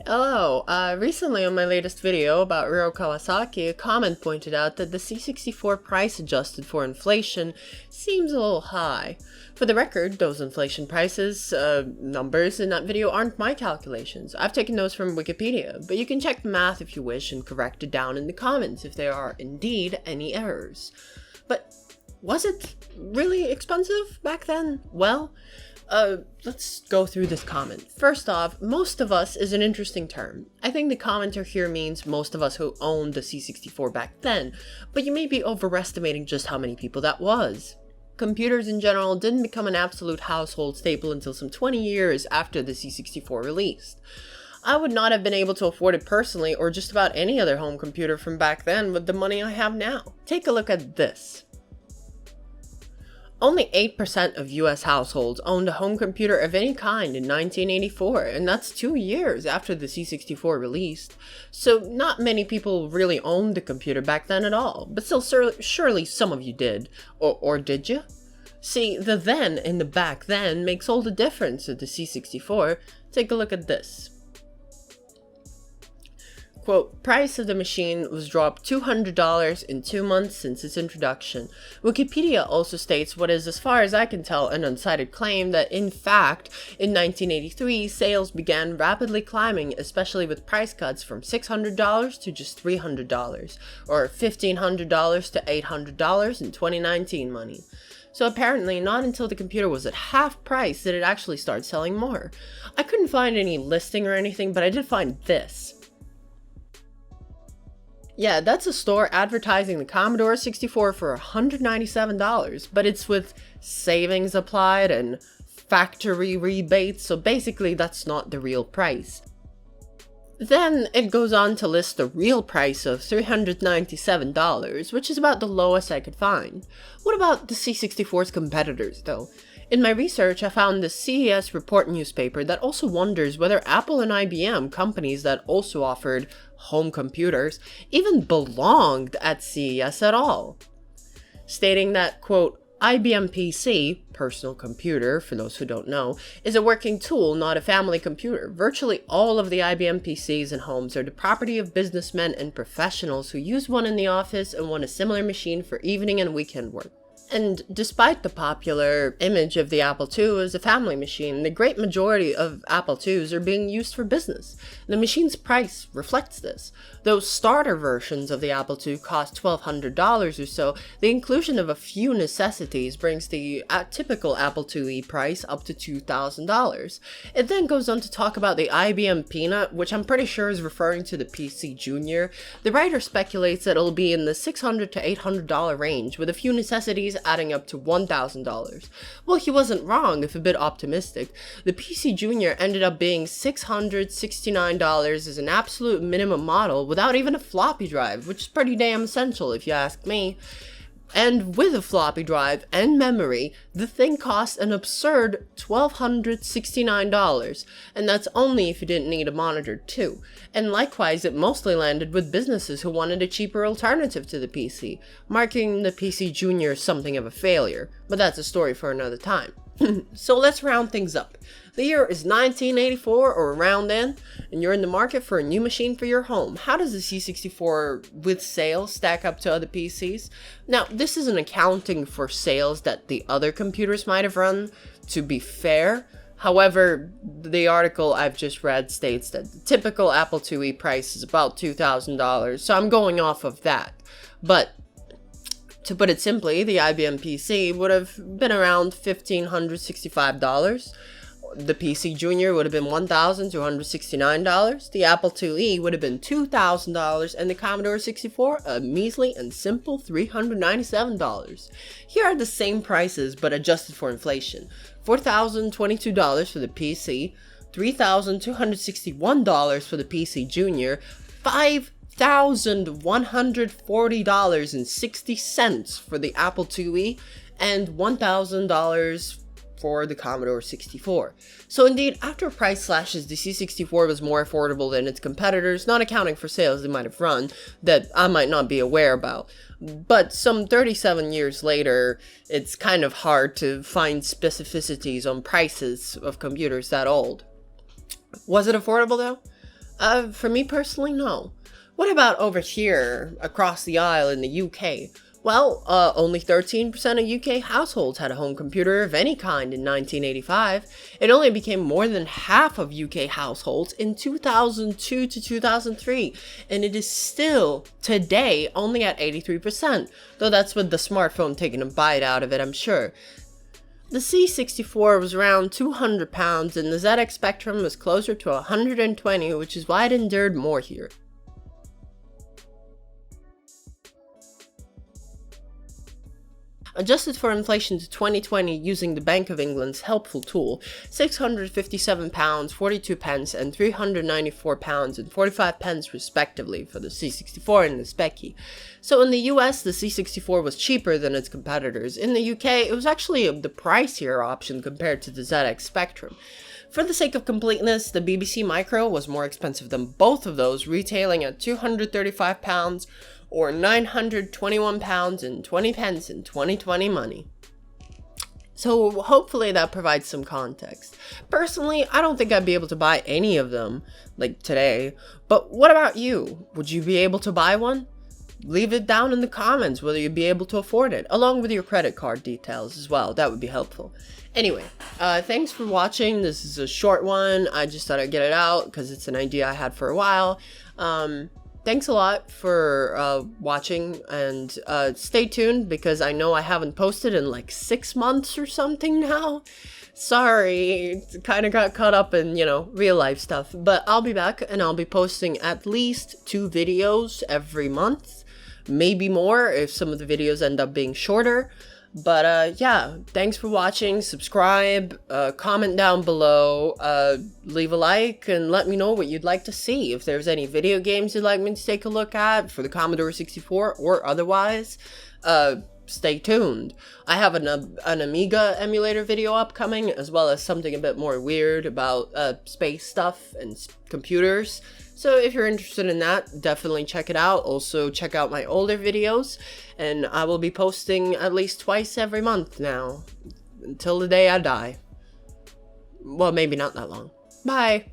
Hello, recently on my latest video about Ryo Kawasaki, a comment pointed out that the C64 price adjusted for inflation seems a little high. For the record, those inflation prices, numbers in that video aren't my calculations. I've taken those from Wikipedia, but you can check the math if you wish and correct it down in the comments if there are indeed any errors. But was it really expensive back then? Well, let's go through this comment. First off, most of us is an interesting term. I think the commenter here means most of us who owned the C64 back then, but you may be overestimating just how many people that was. Computers in general didn't become an absolute household staple until some 20 years after the C64 released. I would not have been able to afford it personally or just about any other home computer from back then with the money I have now. Take a look at this. Only 8% of US households owned a home computer of any kind in 1984, and that's 2 years after the C64 released. So not many people really owned a computer back then at all, but still surely some of you did. Or did you? See, the then in the back then makes all the difference with the C64. Take a look at this. Quote, price of the machine was dropped $200 in 2 months since its introduction. Wikipedia also states what is, as far as I can tell, an uncited claim that, in fact, in 1983, sales began rapidly climbing, especially with price cuts from $600 to just $300, or $1,500 to $800 in 2019 money. So apparently, not until the computer was at half price did it actually start selling more. I couldn't find any listing or anything, but I did find this. Yeah, that's a store advertising the Commodore 64 for $197, but it's with savings applied and factory rebates, so basically that's not the real price. Then it goes on to list the real price of $397, which is about the lowest I could find. What about the C64's competitors, though? In my research, I found the CES Report newspaper that also wonders whether Apple and IBM, companies that also offered home computers, even belonged at CES at all. Stating that, quote, IBM PC, personal computer, for those who don't know, is a working tool, not a family computer. Virtually all of the IBM PCs in homes are the property of businessmen and professionals who use one in the office and want a similar machine for evening and weekend work. And despite the popular image of the Apple II as a family machine, the great majority of Apple IIs are being used for business. The machine's price reflects this. Though starter versions of the Apple II cost $1,200 or so, the inclusion of a few necessities brings the typical Apple IIe price up to $2,000. It then goes on to talk about the IBM Peanut, which I'm pretty sure is referring to the PC Junior. The writer speculates that it'll be in the $600 to $800 range, with a few necessities adding up to $1,000. Well, he wasn't wrong, if a bit optimistic. The PC Junior ended up being $669 as an absolute minimum model without even a floppy drive, which is pretty damn essential if you ask me. And with a floppy drive and memory, the thing cost an absurd $1,269, and that's only if you didn't need a monitor too. And likewise, it mostly landed with businesses who wanted a cheaper alternative to the PC, marking the PC Junior something of a failure, but that's a story for another time. So let's round things up. The year is 1984 or around then, and you're in the market for a new machine for your home. How does the C64 with sales stack up to other PCs? Now, this isn't accounting for sales that the other computers might have run, to be fair. However, the article I've just read states that the typical Apple IIe price is about $2,000, so I'm going off of that. But to put it simply, the IBM PC would have been around $1,565. The PC Junior would have been $1,269. The Apple IIe would have been $2,000, and the Commodore 64 a measly and simple $397. Here are the same prices, but adjusted for inflation: $4,022 for the PC, $3,261 for the PC Junior, $5,140.60 for the Apple IIe, and $1,000 for the Commodore 64. So indeed, after price slashes, the C64 was more affordable than its competitors, not accounting for sales they might have run that I might not be aware about. But some 37 years later, it's kind of hard to find specificities on prices of computers that old. Was it affordable though? For me personally, no. What about over here, across the aisle in the UK? Well, only 13% of UK households had a home computer of any kind in 1985. It only became more than half of UK households in 2002 to 2003, and it is still, today, only at 83%, though that's with the smartphone taking a bite out of it, I'm sure. The C64 was around 200 pounds, and the ZX Spectrum was closer to 120, which is why it endured more here. Adjusted for inflation to 2020 using the Bank of England's helpful tool, £657, 42 pence, and £394 and 45 pence respectively for the C64 and the Specky. So in the US, the C64 was cheaper than its competitors. In the UK, it was actually the pricier option compared to the ZX Spectrum. For the sake of completeness, the BBC Micro was more expensive than both of those, retailing at £235 or £921 and 20 pence in 2020 money. So hopefully that provides some context. Personally, I don't think I'd be able to buy any of them, like today, but what about you? Would you be able to buy one? Leave it down in the comments whether you'd be able to afford it, along with your credit card details as well. That would be helpful. Anyway, thanks for watching. This is a short one. I just thought I'd get it out because it's an idea I had for a while. Thanks a lot for watching, and stay tuned because I know I haven't posted in like 6 months or something now. Sorry, kind of got caught up in, real life stuff, but I'll be back and I'll be posting at least 2 videos every month, maybe more if some of the videos end up being shorter. But yeah, thanks for watching. Subscribe, comment down below, leave a like, and let me know what you'd like to see. If there's any video games you'd like me to take a look at for the Commodore 64 or otherwise, stay tuned. I have an Amiga emulator video upcoming, as well as something a bit more weird about space stuff and computers. So if you're interested in that, definitely check it out. Also, check out my older videos, and I will be posting at least twice every month now, until the day I die. Well, maybe not that long. Bye!